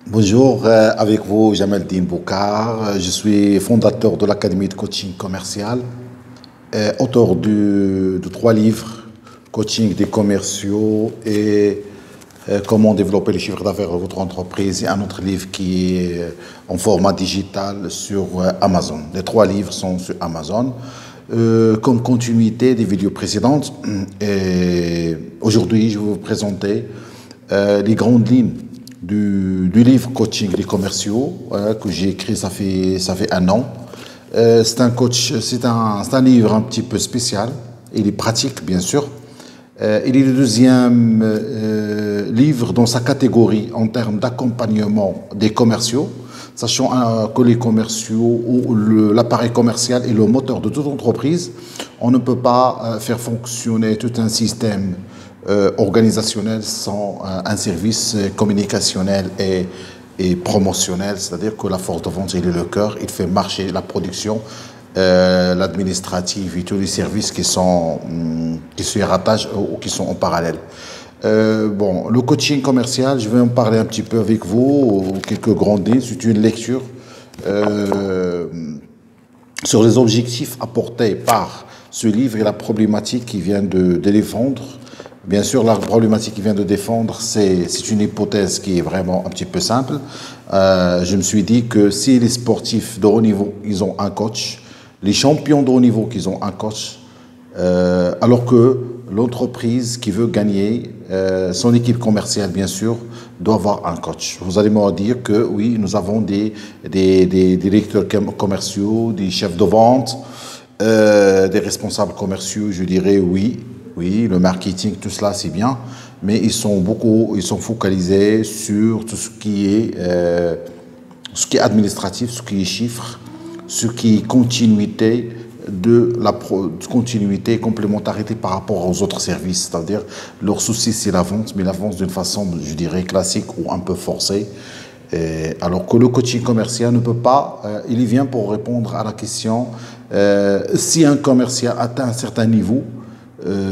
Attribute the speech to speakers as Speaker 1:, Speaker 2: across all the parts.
Speaker 1: Bonjour, avec vous Jamaldine Boukar. Je suis fondateur de l'Académie de coaching commercial, auteur de trois livres, coaching des commerciaux et comment développer les chiffres d'affaires de votre entreprise, et un autre livre qui est en format digital sur Amazon. Les trois livres sont sur Amazon. Comme continuité des vidéos précédentes, et aujourd'hui je vais vous présenter les grandes lignes du livre Coaching des commerciaux que j'ai écrit, ça fait un an. C'est un livre un petit peu spécial. Il est pratique, bien sûr. Il est le deuxième livre dans sa catégorie en termes d'accompagnement des commerciaux, sachant que les commerciaux ou l'appareil commercial est le moteur de toute entreprise. On ne peut pas faire fonctionner tout un système organisationnel sans un service communicationnel et promotionnel, c'est-à-dire que la force de vente, il est le cœur, il fait marcher la production, l'administratif et tous les services qui se rattachent ou qui sont en parallèle. Bon, le coaching commercial, je vais en parler un petit peu avec vous, quelques grandes lignes. C'est une lecture sur les objectifs apportés par ce livre et la problématique qui vient de défendre. Bien sûr, la problématique qu'il vient de défendre, c'est une hypothèse qui est vraiment un petit peu simple. Je me suis dit que si les sportifs de haut niveau, ils ont un coach, les champions de haut niveau, qu'ils ont un coach, alors que l'entreprise qui veut gagner, son équipe commerciale, bien sûr, doit avoir un coach. Vous allez me dire que oui, nous avons des directeurs commerciaux, des chefs de vente, des responsables commerciaux, je dirais oui. Oui, le marketing, tout cela, c'est bien, mais ils sont focalisés sur tout ce qui est administratif, ce qui est chiffres, ce qui est continuité continuité, complémentarité par rapport aux autres services. C'est-à-dire, leur souci, c'est la vente, mais la vente d'une façon, je dirais, classique ou un peu forcée. Alors que le coaching commercial ne peut pas, il y vient pour répondre à la question, si un commercial atteint un certain niveau,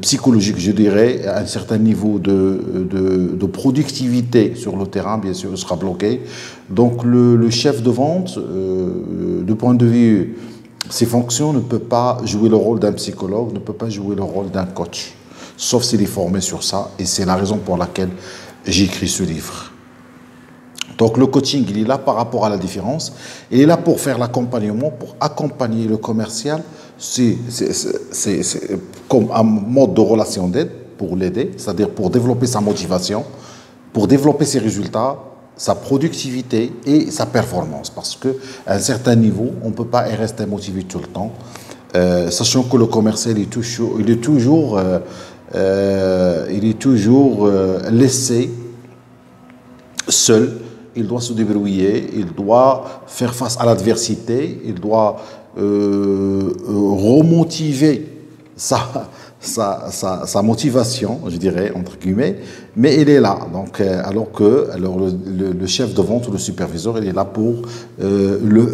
Speaker 1: psychologique, je dirais, à un certain niveau de productivité sur le terrain, bien sûr, il sera bloqué. Donc le chef de vente, du point de vue ses fonctions, ne peut pas jouer le rôle d'un psychologue, ne peut pas jouer le rôle d'un coach, sauf s'il est formé sur ça, et c'est la raison pour laquelle j'ai écrit ce livre. Donc le coaching, il est là par rapport à la différence. Il est là pour faire l'accompagnement, pour accompagner le commercial. C'est comme un mode de relation d'aide pour l'aider, c'est-à-dire pour développer sa motivation, pour développer ses résultats, sa productivité et sa performance. Parce qu'à un certain niveau, on ne peut pas rester motivé tout le temps. Sachant que le commercial il est toujours laissé seul. Il doit se débrouiller, il doit faire face à l'adversité, il doit remotiver sa motivation, je dirais, entre guillemets, mais il est là. Donc, alors le chef de vente ou le superviseur, il est là pour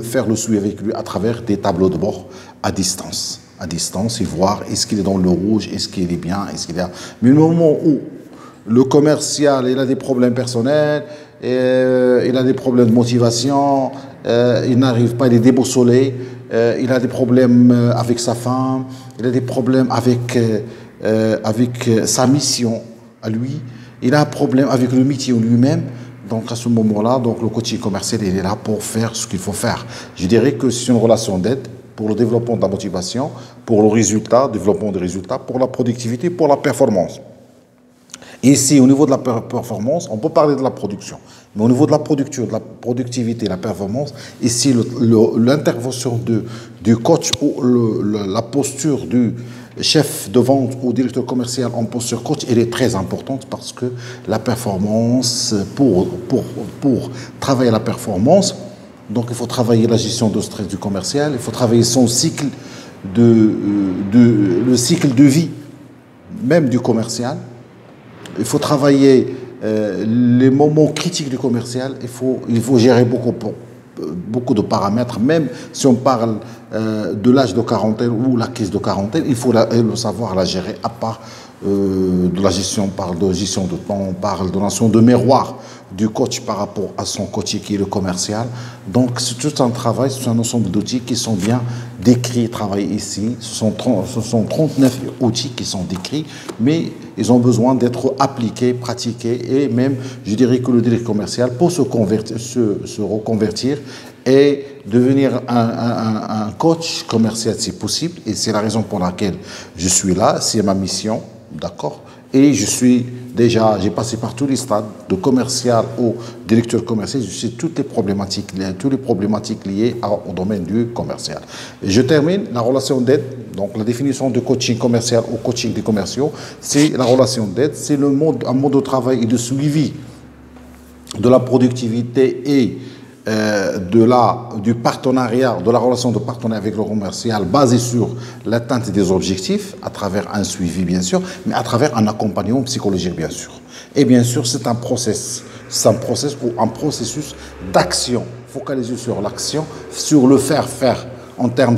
Speaker 1: faire le suivi avec lui à travers des tableaux de bord à distance. À distance, et voir est-ce qu'il est dans le rouge, est-ce qu'il est bien, est-ce qu'il est... Mais le moment où le commercial, il a des problèmes personnels, il a des problèmes de motivation, il n'arrive pas, il est déboussolé, il a des problèmes avec sa femme, il a des problèmes avec sa mission à lui, il a un problème avec le métier lui-même. Donc à ce moment-là, donc le coaching commercial, il est là pour faire ce qu'il faut faire. Je dirais que c'est une relation d'aide pour le développement de la motivation, pour le résultat, développement des résultats, pour la productivité, pour la performance. Ici, au niveau de la performance, on peut parler de la production. Mais au niveau de la productivité, la performance, ici, l'intervention du coach ou la posture du chef de vente ou directeur commercial en posture coach, elle est très importante parce que la performance, pour travailler la performance, donc il faut travailler la gestion de stress du commercial, il faut travailler son cycle le cycle de vie même du commercial. Il faut travailler les moments critiques du commercial. Il faut gérer beaucoup de paramètres. Même si on parle de l'âge de quarantaine ou la crise de quarantaine, il faut savoir la gérer à part de la gestion, on parle de gestion de temps, on parle de notion de miroir du coach par rapport à son coach qui est le commercial. Donc c'est tout un travail, c'est un ensemble d'outils qui sont bien décrits, travaillés ici. Ce sont 39 outils qui sont décrits, mais ils ont besoin d'être appliqués, pratiqués, et même, je dirais que le directeur commercial, pour se reconvertir et devenir un coach commercial si possible, et c'est la raison pour laquelle je suis là, c'est ma mission, d'accord? Et j'ai passé par tous les stades, de commercial au directeur commercial, je sais toutes les problématiques liées au domaine du commercial. Et je termine, la relation d'aide, donc la définition de coaching commercial au coaching des commerciaux, c'est la relation d'aide, c'est un mode de travail et de suivi de la productivité et du partenariat, de la relation de partenariat avec le commercial basée sur l'atteinte des objectifs à travers un suivi bien sûr, mais à travers un accompagnement psychologique bien sûr. Et bien sûr, c'est un processus ou un processus d'action, focalisé sur l'action, sur le faire en termes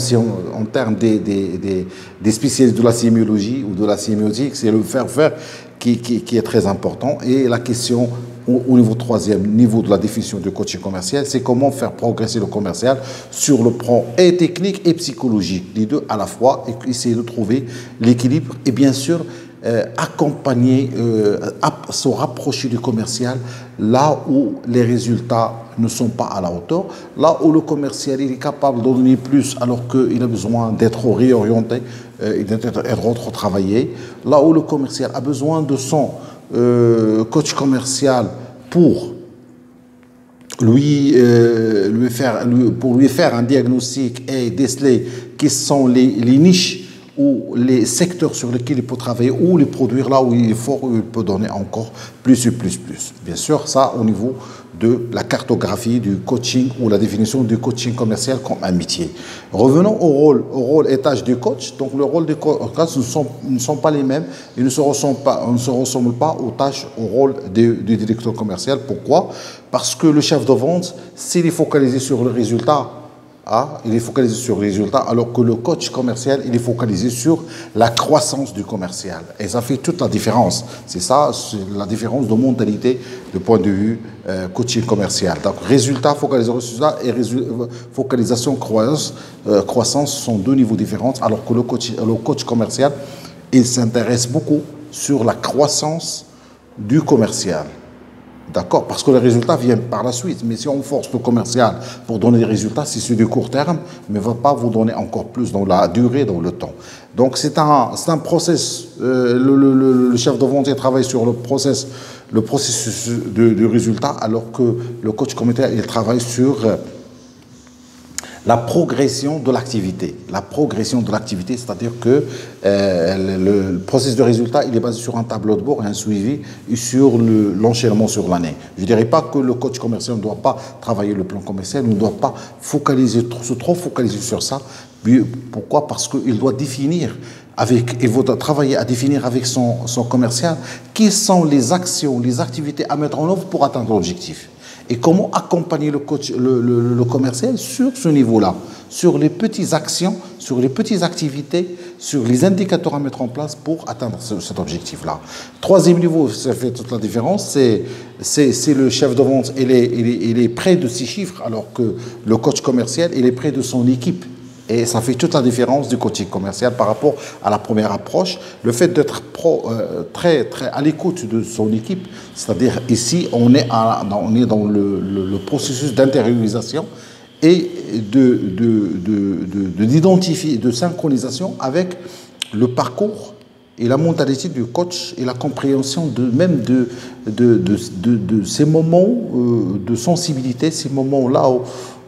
Speaker 1: des spécialistes de la sémiologie ou de la sémiotique, c'est le faire qui est très important. Et la question au niveau troisième niveau de la définition du coaching commercial, c'est comment faire progresser le commercial sur le plan et technique et psychologique, les deux à la fois, et essayer de trouver l'équilibre et bien sûr accompagner, se rapprocher du commercial là où les résultats ne sont pas à la hauteur, là où le commercial il est capable de donner plus alors qu'il a besoin d'être réorienté et d'être retravaillé, là où le commercial a besoin de son coach commercial pour lui faire un diagnostic et déceler quelles sont les niches ou les secteurs sur lesquels il peut travailler ou les produire là où il est fort, où il peut donner encore plus et plus. Bien sûr, ça au niveau de la cartographie du coaching ou la définition du coaching commercial comme un métier. Revenons au rôle et tâches du coach. Donc le rôle du coach ne sont pas les mêmes, ils ne se ressemblent pas aux tâches, au rôle du directeur commercial. Pourquoi? Parce que le chef de vente, s'il est focalisé sur le résultat, il est focalisé sur le résultat, alors que le coach commercial, il est focalisé sur la croissance du commercial. Et ça fait toute la différence. C'est ça, c'est la différence de mentalité du point de vue coaching commercial. Donc, résultat, focalisation résultat et focalisation croissance sont deux niveaux différents, alors que le coach commercial, il s'intéresse beaucoup sur la croissance du commercial. D'accord? Parce que les résultats viennent par la suite. Mais si on force le commercial pour donner des résultats, c'est sur du court terme, mais ne va pas vous donner encore plus dans la durée, dans le temps. Donc c'est un process. Le chef de vente travaille sur le processus du résultat, alors que le coach commercial il travaille sur la progression de l'activité. La progression de l'activité, c'est-à-dire que le processus de résultat, il est basé sur un tableau de bord et un suivi et sur l'enchaînement sur l'année. Je ne dirais pas que le coach commercial ne doit pas travailler le plan commercial, ne doit pas se trop focaliser sur ça. Pourquoi? Parce qu'il doit définir il va travailler à définir avec son commercial quelles sont les actions, les activités à mettre en œuvre pour atteindre l'objectif. Et comment accompagner le commercial sur ce niveau-là, sur les petites actions, sur les petites activités, sur les indicateurs à mettre en place pour atteindre cet objectif-là. Troisième niveau, ça fait toute la différence, c'est le chef de vente, il est près de ses chiffres, alors que le coach commercial, il est près de son équipe. Et ça fait toute la différence du coaching commercial par rapport à la première approche. Le fait d'être très à l'écoute de son équipe, c'est-à-dire ici, on est dans le processus d'intériorisation et d'identifier, de synchronisation avec le parcours et la mentalité du coach et la compréhension de ces moments de sensibilité, ces moments-là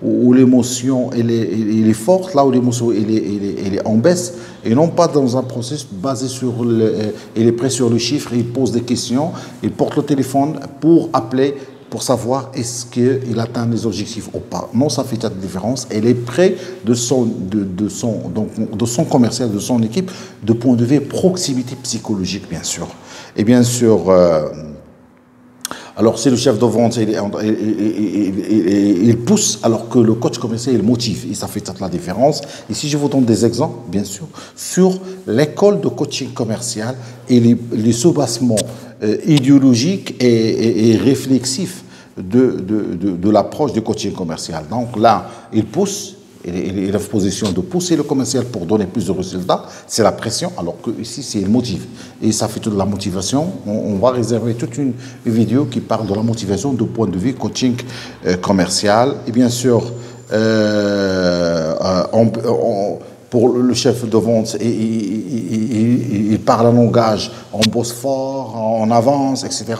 Speaker 1: où l'émotion elle est forte, là où l'émotion elle est en baisse, et non pas dans un processus basé sur il est prêt sur le chiffre, il pose des questions, il porte le téléphone pour appeler, pour savoir est-ce qu'il atteint les objectifs ou pas. Non, ça fait cette différence. Elle est près de son commercial, de son équipe, de point de vue proximité psychologique, bien sûr. Et bien sûr, Alors, si le chef de vente, il pousse, alors que le coach commercial, il motive. Et ça fait toute la différence. Ici, je vous donne des exemples, bien sûr, sur l'école de coaching commercial et les sous-bassements idéologiques et réflexifs de l'approche du coaching commercial. Donc là, il pousse. Il est en position de pousser le commercial pour donner plus de résultats, c'est la pression, alors que ici c'est le motive. Et ça fait toute la motivation. On va réserver toute une vidéo qui parle de la motivation du point de vue coaching commercial. Et bien sûr, pour le chef de vente, il parle un langage, on bosse fort, on avance, etc.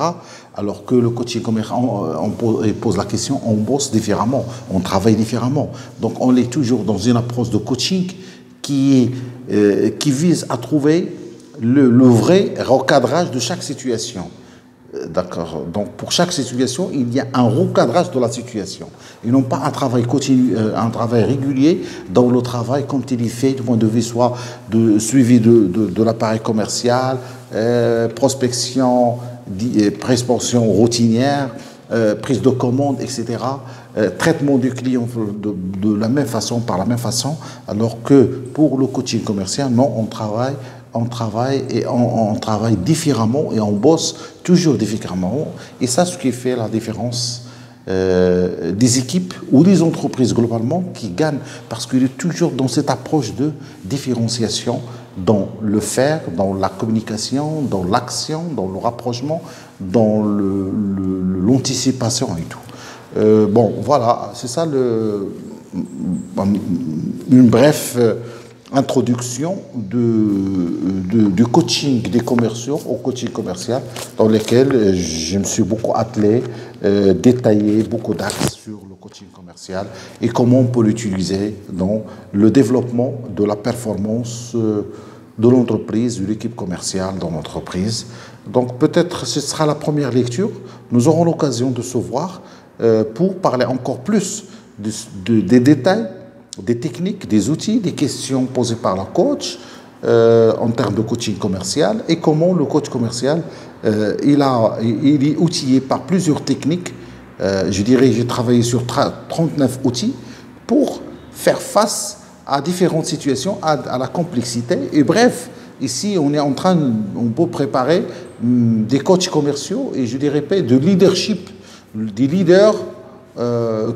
Speaker 1: Alors que le coaching commercial, on pose la question, on bosse différemment, on travaille différemment. Donc on est toujours dans une approche de coaching qui vise à trouver le vrai recadrage de chaque situation. D'accord. Donc pour chaque situation, il y a un recadrage de la situation. Et non pas un travail continu, un travail régulier dans le travail comme il est fait du point de vue soit de suivi de l'appareil commercial, prospection, prospection routinière, prise de commande, etc. Traitement du client de la même façon, par la même façon, alors que pour le coaching commercial, non, on travaille différemment et on bosse toujours différemment. Et ça, ce qui fait la différence des équipes ou des entreprises globalement qui gagnent, parce qu'il est toujours dans cette approche de différenciation dans le faire, dans la communication, dans l'action, dans le rapprochement, dans l'anticipation et tout. Bon, voilà, c'est ça une brève introduction du coaching des commerciaux au coaching commercial, dans lequel je me suis beaucoup attelé, détaillé beaucoup d'axes sur le coaching commercial et comment on peut l'utiliser dans le développement de la performance de l'entreprise, de l'équipe commerciale dans l'entreprise. Donc peut-être ce sera la première lecture. Nous aurons l'occasion de se voir pour parler encore plus des détails, des techniques, des outils, des questions posées par la coach en termes de coaching commercial et comment le coach commercial, il est outillé par plusieurs techniques. Je dirais, j'ai travaillé sur 39 outils pour faire face à différentes situations, à la complexité. Et bref, ici, on peut préparer des coachs commerciaux et je dirais pas de leadership, des leaders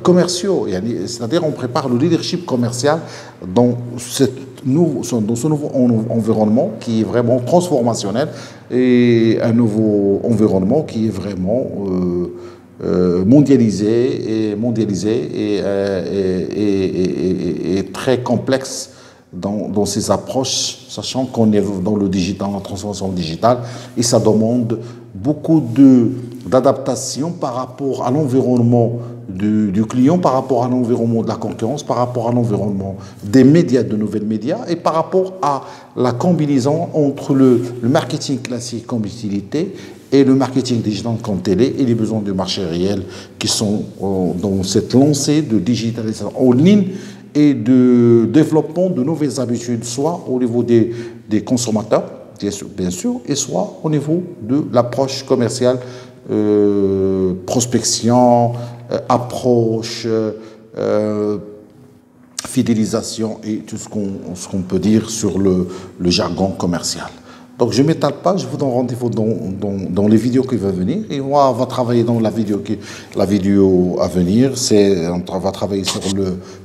Speaker 1: commerciaux, c'est-à-dire on prépare le leadership commercial dans ce nouveau environnement qui est vraiment transformationnel et un nouveau environnement qui est vraiment mondialisé et très complexe dans ses approches, sachant qu'on est dans le digital, la transformation digitale, et ça demande beaucoup d'adaptation par rapport à l'environnement du client, par rapport à l'environnement de la concurrence, par rapport à l'environnement des médias, de nouvelles médias, et par rapport à la combinaison entre le marketing classique comme utilité et le marketing digital comme télé et les besoins du marché réel qui sont dans cette lancée de digitalisation en ligne et de développement de nouvelles habitudes, soit au niveau des consommateurs, bien sûr, et soit au niveau de l'approche commerciale, prospection, approche, fidélisation et tout ce qu'on peut dire sur le jargon commercial. Donc je ne m'étale pas, je vous donne rendez-vous dans les vidéos qui vont venir. Et on va travailler dans la vidéo à venir. On va travailler sur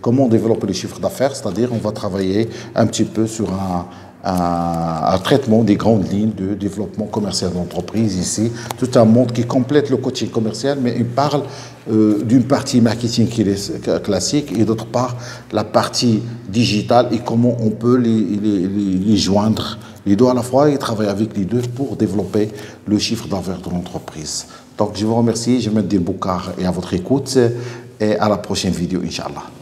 Speaker 1: comment développer les chiffres d'affaires, c'est-à-dire on va travailler un petit peu sur un traitement des grandes lignes de développement commercial d'entreprise ici. Tout un monde qui complète le coaching commercial, mais il parle d'une partie marketing qui est classique et d'autre part la partie digitale et comment on peut les joindre les deux à la fois et travailler avec les deux pour développer le chiffre d'affaires de l'entreprise. Donc je vous remercie, je me dis Boukar et à votre écoute et à la prochaine vidéo, Inch'Allah.